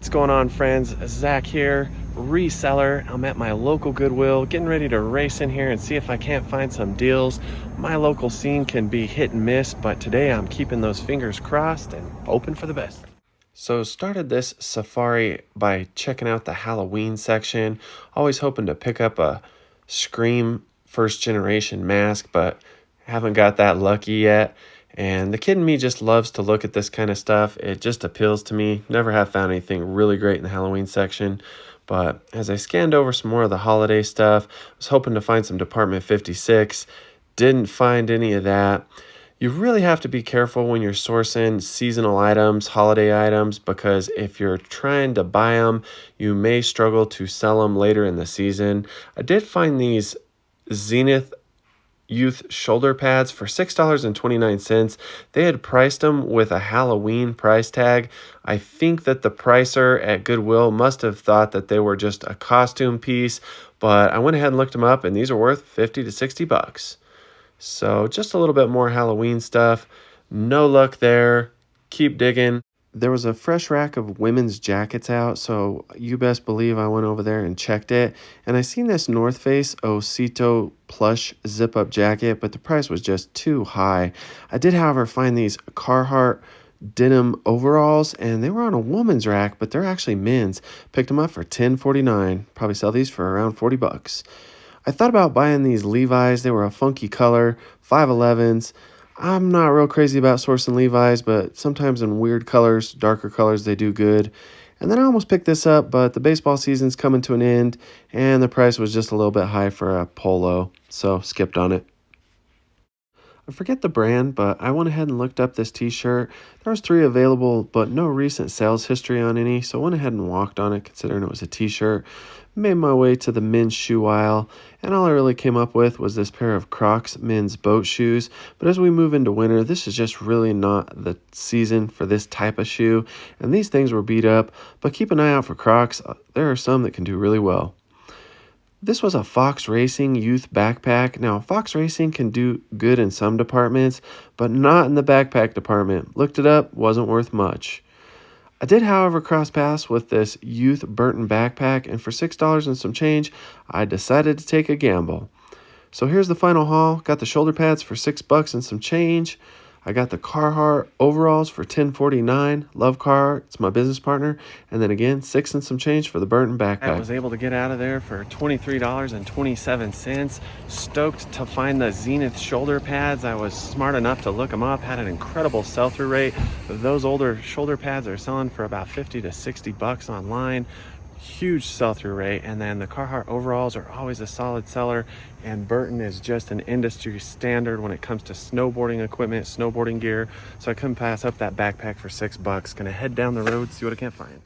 What's going on, friends? Zach here, reseller. I'm at my local Goodwill, getting ready to race in here and see if I can't find some deals. My local scene can be hit and miss, but today I'm keeping those fingers crossed and hoping for the best. So started this safari by checking out the Halloween section, always hoping to pick up a Scream first generation mask, but haven't got that lucky yet. And the kid in me just loves to look at this kind of stuff. It just appeals to me. Never have found anything really great in the Halloween section. But as I scanned over some more of the holiday stuff, I was hoping to find some Department 56. Didn't find any of that. You really have to be careful when you're sourcing seasonal items, holiday items, because if you're trying to buy them, you may struggle to sell them later in the season. I did find these Zenith youth shoulder pads for $6.29. They had priced them with a Halloween price tag. I think that the pricer at Goodwill must have thought that they were just a costume piece, but I went ahead and looked them up and these are worth 50 to 60 bucks. So just a little bit more Halloween stuff. No luck there. Keep digging. There was a fresh rack of women's jackets out, so you best believe I went over there and checked it. And I seen this North Face Osito plush zip-up jacket, but the price was just too high. I did, however, find these Carhartt denim overalls, and they were on a woman's rack, but they're actually men's. Picked them up for $10.49. Probably sell these for around 40 bucks. I thought about buying these Levi's. They were a funky color, 511s. I'm not real crazy about sourcing Levi's, but sometimes in weird colors, darker colors, they do good. And then I almost picked this up, but the baseball season's coming to an end, and the price was just a little bit high for a polo, so skipped on it. I forget the brand, but I went ahead and looked up this t-shirt. There was 3 available, but no recent sales history on any, so I went ahead and walked on it, considering it was a t-shirt. Made my way to the men's shoe aisle, and all I really came up with was this pair of Crocs men's boat shoes. But as we move into winter, this is just really not the season for this type of shoe, and these things were beat up, but keep an eye out for Crocs. There are some that can do really well. This was a Fox Racing youth backpack. Now, Fox Racing can do good in some departments, but not in the backpack department. Looked it up, wasn't worth much. I did, however, cross paths with this youth Burton backpack, and for $6 and some change, I decided to take a gamble. So here's the final haul. Got the shoulder pads for $6 and some change. I got the Carhartt overalls for $10.49. Love Carhartt, it's my business partner. And then again, $6 and some change for the Burton backpack. I was able to get out of there for $23.27. Stoked to find the Zenith shoulder pads. I was smart enough to look them up. Had an incredible sell-through rate. Those older shoulder pads are selling for about 50 to 60 bucks online. Huge sell-through rate. And then the Carhartt overalls are always a solid seller, and Burton is just an industry standard when it comes to snowboarding equipment, snowboarding gear. So I couldn't pass up that backpack for $6. Gonna head down the road, see what I can find.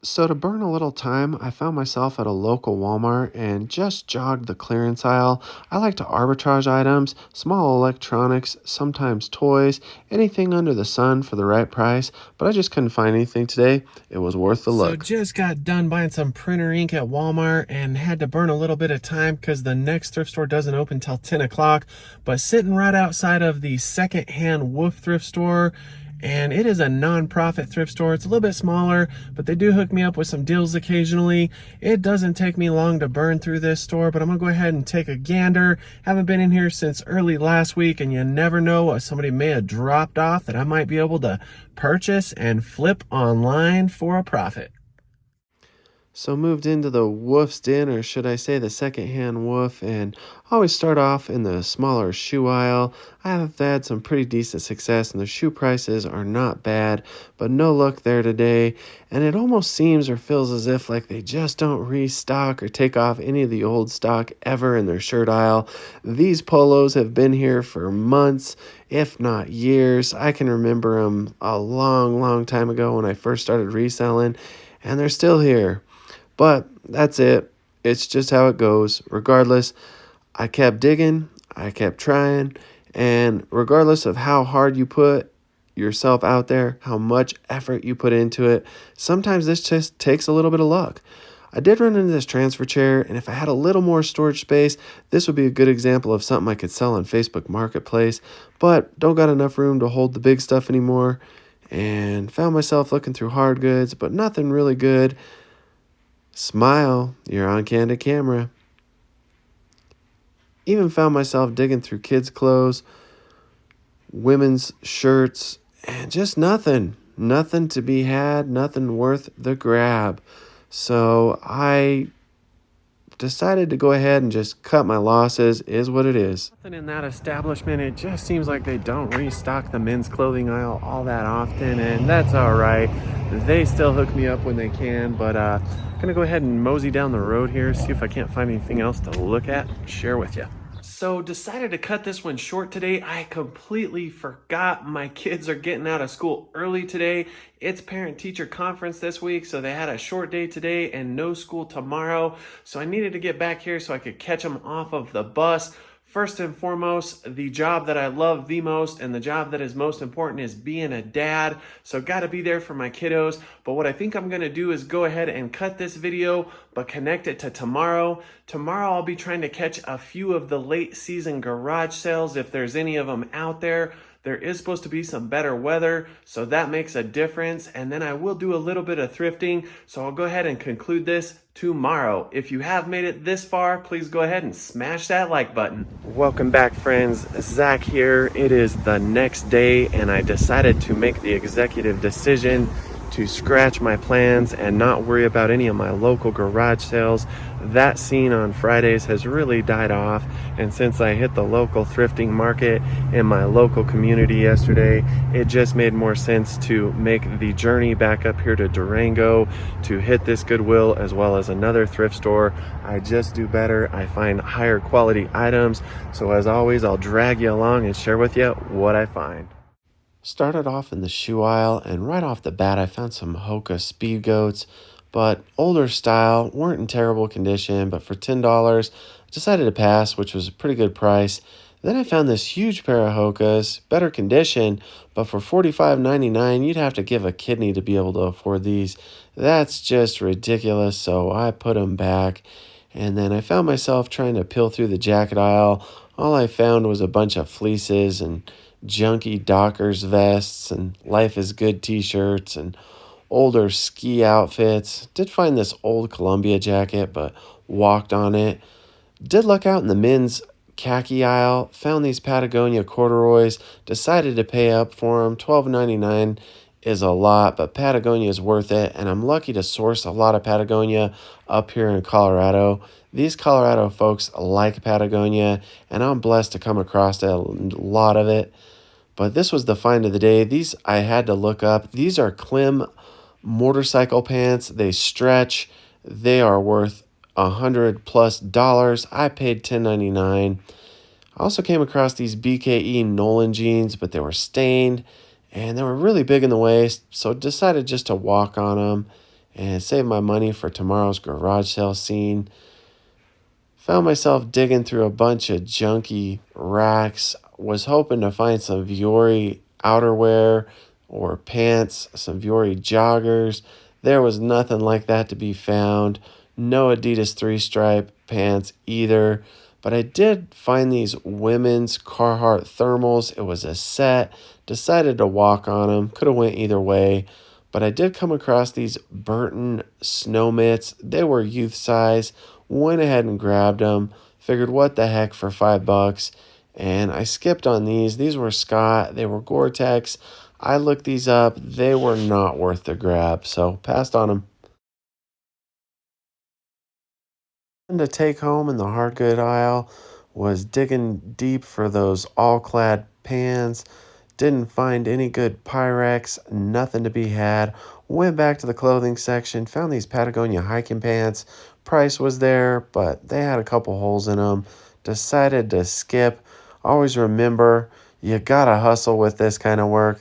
So to burn a little time, I found myself at a local Walmart and just jogged the clearance aisle. I like to arbitrage items, small electronics, sometimes toys, anything under the sun for the right price, but I just couldn't find anything today. It was worth the look. So just got done buying some printer ink at Walmart and had to burn a little bit of time because the next thrift store doesn't open till 10 o'clock, but sitting right outside of the secondhand Wolf thrift store. And it is a non-profit thrift store. It's a little bit smaller, but they do hook me up with some deals occasionally. It doesn't take me long to burn through this store, but I'm gonna go ahead and take a gander. Haven't been in here since early last week, and you never know what somebody may have dropped off that I might be able to purchase and flip online for a profit. So moved into the Wolf's Den, or should I say the secondhand Wolf, and always start off in the smaller shoe aisle. I have had some pretty decent success, and the shoe prices are not bad, but no luck there today. And it almost seems or feels as if like they just don't restock or take off any of the old stock ever in their shirt aisle. These polos have been here for months, if not years. I can remember them a long time ago when I first started reselling, and they're still here. But that's it. It's just how it goes. Regardless, I kept digging, I kept trying, and regardless of how hard you put yourself out there, how much effort you put into it, sometimes this just takes a little bit of luck. I did run into this transfer chair, and if I had a little more storage space, this would be a good example of something I could sell on Facebook Marketplace, but don't got enough room to hold the big stuff anymore. and found myself looking through hard goods, but nothing really good. Smile, you're on candid camera. Even found myself digging through kids' clothes, women's shirts, and just nothing. Nothing to be had, nothing worth the grab. So I decided to go ahead and just cut my losses, is what it is. Nothing in that establishment. It just seems like they don't restock the men's clothing aisle all that often, and that's all right. They still hook me up when they can, but I'm gonna go ahead and mosey down the road here, see if I can't find anything else to look at, share with you. So decided to cut this one short today. I completely forgot my kids are getting out of school early today. It's parent-teacher conference this week, so they had a short day today and no school tomorrow. So I needed to get back here so I could catch them off of the bus. First and foremost, the job that I love the most and the job that is most important is being a dad. So got to be there for my kiddos. But what I think I'm going to do is go ahead and cut this video, but connect it to tomorrow. Tomorrow I'll be trying to catch a few of the late season garage sales if there's any of them out there. There is supposed to be some better weather, so that makes a difference. And then I will do a little bit of thrifting, so I'll go ahead and conclude this tomorrow. If you have made it this far, please go ahead and smash that like button. Welcome back, friends. Zach here. It is the next day, and I decided to make the executive decision to scratch my plans and not worry about any of my local garage sales. That scene on Fridays has really died off, and since I hit the local thrifting market in my local community yesterday, it just made more sense to make the journey back up here to Durango to hit this Goodwill as well as another thrift store. I just do better. I find higher quality items. So as always, I'll drag you along and share with you what I find. Started off in the shoe aisle, and right off the bat I found some Hoka Speed Goats, but older style, weren't in terrible condition, but for $10 I decided to pass, which was a pretty good price. Then I found this huge pair of Hokas, better condition, but for $45.99 you'd have to give a kidney to be able to afford these. That's just ridiculous, so I put them back. And then I found myself trying to peel through the jacket aisle. All I found was a bunch of fleeces and junky Dockers vests and Life is Good t-shirts and older ski outfits. Did find this old Columbia jacket, but walked on it. Did look out in the men's khaki aisle, found these Patagonia corduroys, decided to pay up for them. $12.99 is a lot, but Patagonia is worth it, and I'm lucky to source a lot of Patagonia up here in Colorado. These Colorado folks like Patagonia, and I'm blessed to come across a lot of it. But this was the find of the day. These I had to look up. These are Klim motorcycle pants. They stretch. They are worth $100+. I paid $10.99. I also came across these BKE Nolan jeans, but they were stained and they were really big in the waist, so decided just to walk on them and save my money for tomorrow's garage sale scene. Found myself digging through a bunch of junky racks. Was hoping to find some Vuori outerwear or pants, some Vuori joggers. There was nothing like that to be found. No Adidas 3-stripe pants either. But I did find these women's Carhartt thermals. It was a set. Decided to walk on them. Could have went either way. But I did come across these Burton snow mitts. They were youth size. Went ahead and grabbed them. Figured what the heck for $5. And I skipped on these. These were Scott. They were Gore-Tex. I looked these up. They were not worth the grab. So passed on them. To take home in the hard good aisle was digging deep for those all-clad pans. Didn't find any good Pyrex, nothing to be had. Went back to the clothing section, found these Patagonia hiking pants. Price was there, but they had a couple holes in them. Decided to skip. Always remember, you gotta hustle with this kind of work.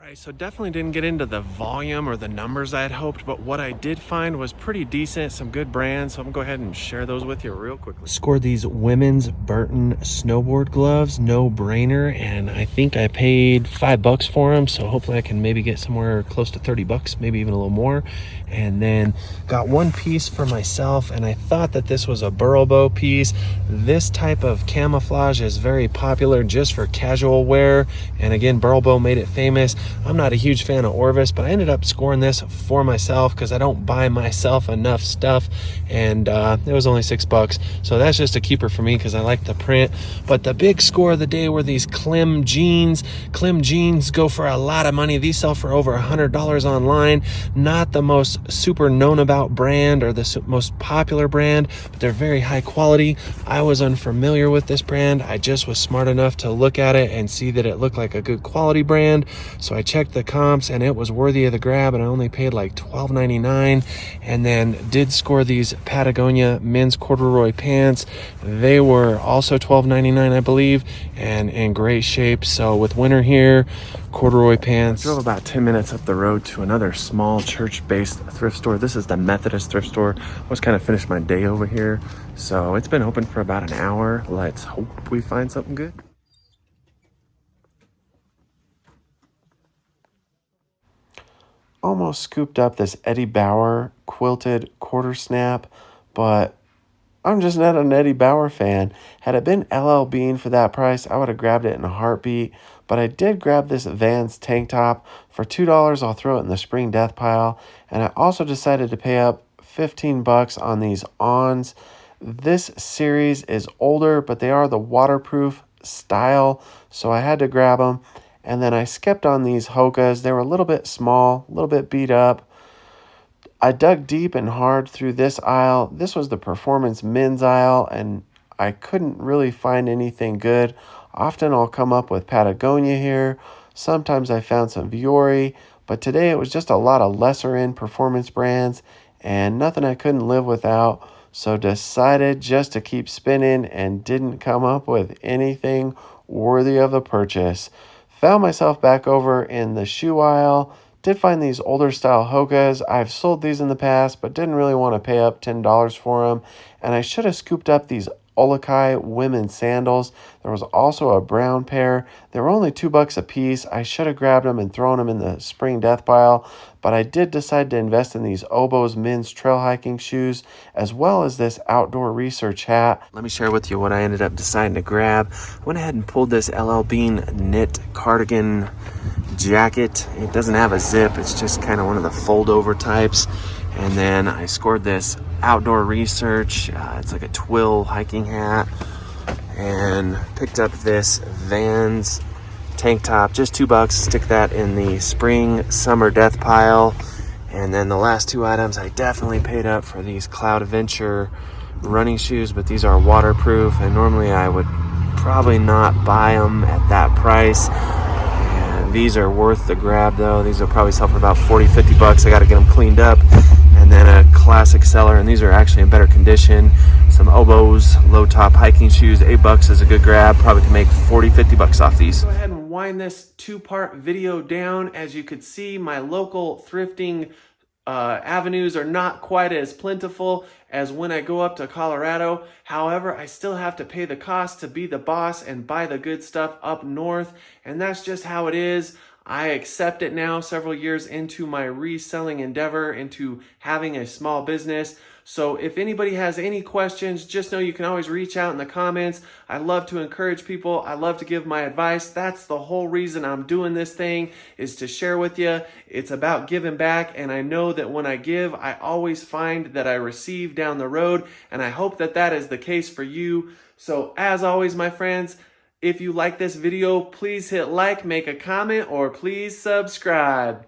Right, so definitely didn't get into the volume or the numbers I had hoped, but what I did find was pretty decent, some good brands. So I'm gonna go ahead and share those with you real quickly. Scored these women's Burton snowboard gloves, no brainer, and I think I paid $5 for them. So hopefully I can maybe get somewhere close to $30, maybe even a little more. And then got one piece for myself, and I thought that this was a burrow bow piece. This type of camouflage is very popular just for casual wear, and again, burrow bow made it famous. I'm not a huge fan of Orvis, but I ended up scoring this for myself because I don't buy myself enough stuff, and it was only $6, so that's just a keeper for me because I like the print. But the big score of the day were these Klim jeans. Klim jeans go for a lot of money. These sell for over $100 online. Not the most super known about brand or the most popular brand, but they're very high quality. I was unfamiliar with this brand. I just was smart enough to look at it and see that it looked like a good quality brand, so I checked the comps and it was worthy of the grab, and I only paid like $12.99. And then did score these Patagonia men's corduroy pants. They were also $12.99, I believe, and in great shape. So with winter here, corduroy pants. I drove about 10 minutes up the road to another small church-based thrift store. This is the Methodist thrift store. I was kind of finished my day over here, so it's been open for about an hour. Let's hope we find something good. Almost scooped up this Eddie Bauer quilted quarter snap, but I'm just not an Eddie Bauer fan. Had it been LL Bean for that price, I would have grabbed it in a heartbeat. But I did grab this Vans tank top for $2. I'll throw it in the spring death pile. And I also decided to pay up $15 on these Ons. This series is older, but they are the waterproof style, so I had to grab them. And then I skipped on these Hokas. They were a little bit small, a little bit beat up. I dug deep and hard through this aisle. This was the performance men's aisle, and I couldn't really find anything good. Often I'll come up with Patagonia here. Sometimes I found some Viore, but today it was just a lot of lesser end performance brands and nothing I couldn't live without. So decided just to keep spinning and didn't come up with anything worthy of a purchase. Found myself back over in the shoe aisle. Did find these older style Hokas. I've sold these in the past, but didn't really want to pay up $10 for them. And I should have scooped up these Olokai women's sandals. There was also a brown pair. They were only $2 a piece. I should have grabbed them and thrown them in the spring death pile, but I did decide to invest in these Oboz men's trail hiking shoes, as well as this outdoor research hat. Let me share with you what I ended up deciding to grab. I went ahead and pulled this LL Bean knit cardigan jacket. It doesn't have a zip. It's just kind of one of the fold over types. And then I scored this outdoor research. It's like a twill hiking hat. And picked up this Vans tank top, just $2. Stick that in the spring summer death pile. And then the last two items, I definitely paid up for these Cloud Adventure running shoes, but these are waterproof, and normally I would probably not buy them at that price. And these are worth the grab though. These will probably sell for about $40-50. I got to get them cleaned up. And then a classic seller, and these are actually in better condition. Some Oboz low top hiking shoes. $8 is a good grab. Probably can make $40-50 off these. Go ahead and wind this two-part video down. As you could see, my local thrifting avenues are not quite as plentiful as when I go up to Colorado. However, I still have to pay the cost to be the boss and buy the good stuff up north, and that's just how it is. I accept it now, several years into my reselling endeavor, into having a small business. So if anybody has any questions, just know you can always reach out in the comments. I love to encourage people. I love to give my advice. That's the whole reason I'm doing this thing, is to share with you. It's about giving back, and I know that when I give, I always find that I receive down the road, and I hope that that is the case for you. So as always, my friends, if you like this video, please hit like, make a comment, or please subscribe.